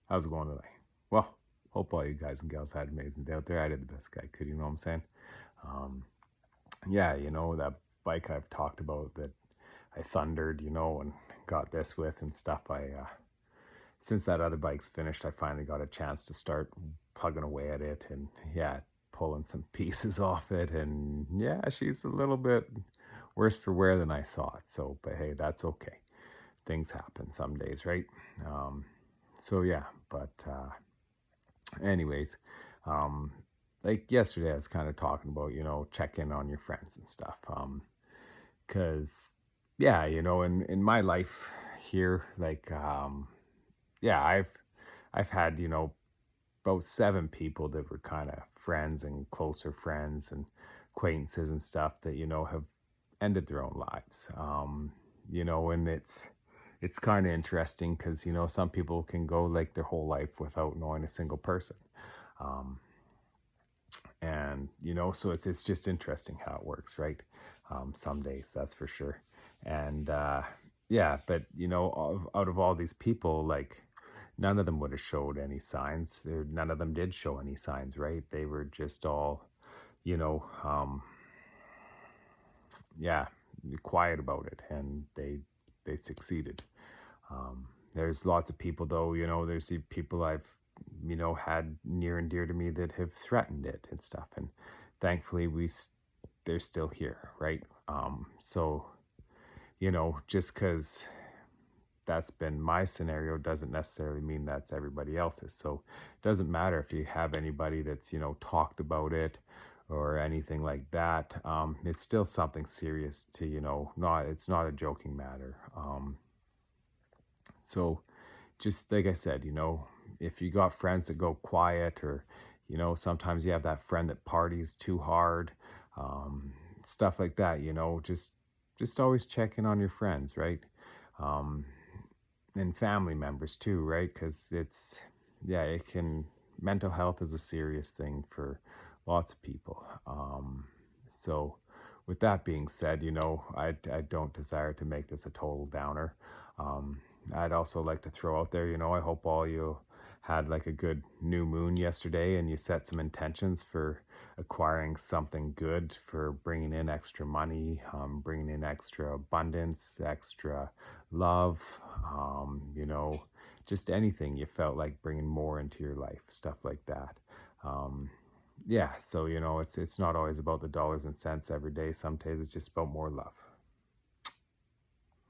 How's it going today? Well, hope all you guys and gals had an amazing day out there. I did the best I could, you know what I'm saying? Um, yeah, that bike I've talked about that I thundered, and got this with and stuff. Since that other bike's finished, I finally got a chance to start plugging away at it and, yeah, pulling some pieces off it. And yeah, she's a little bit worse for wear than I thought. So, but hey, that's okay. Things happen some days, right? Um, so yeah, but anyways, um, like yesterday, I was kind of talking about, check in on your friends and stuff. Cause yeah, in my life here, like, yeah, I've had, about seven people that were kind of friends and closer friends and acquaintances and stuff that, have ended their own lives. And it's kind of interesting because, some people can go like their whole life without knowing a single person. Um, and so it's just interesting how it works, right? Some days, that's for sure. And yeah, but out of all these people, like, none of them would have showed any signs, or none of them did show any signs, right? They were just all, you know um yeah, quiet about it, and they succeeded. There's lots of people, though, there's the people I've, had near and dear to me that have threatened it and stuff. And thankfully, they're still here, right? So, just because that's been my scenario doesn't necessarily mean that's everybody else's. So it doesn't matter if you have anybody that's, talked about it or anything like that. It's still something serious to, it's not a joking matter. So just like I said, if you got friends that go quiet, or, sometimes you have that friend that parties too hard, stuff like that, just always check in on your friends, right? Um, and family members too, right? Because yeah, mental health is a serious thing for lots of people. So, with that being said, I don't desire to make this a total downer. Um, I'd also like to throw out there, I hope all you had like a good new moon yesterday and you set some intentions for acquiring something good, for bringing in extra money, bringing in extra abundance, extra love, just anything you felt like bringing more into your life, stuff like that. Um, yeah, so it's not always about the dollars and cents every day. Some days it's just about more love.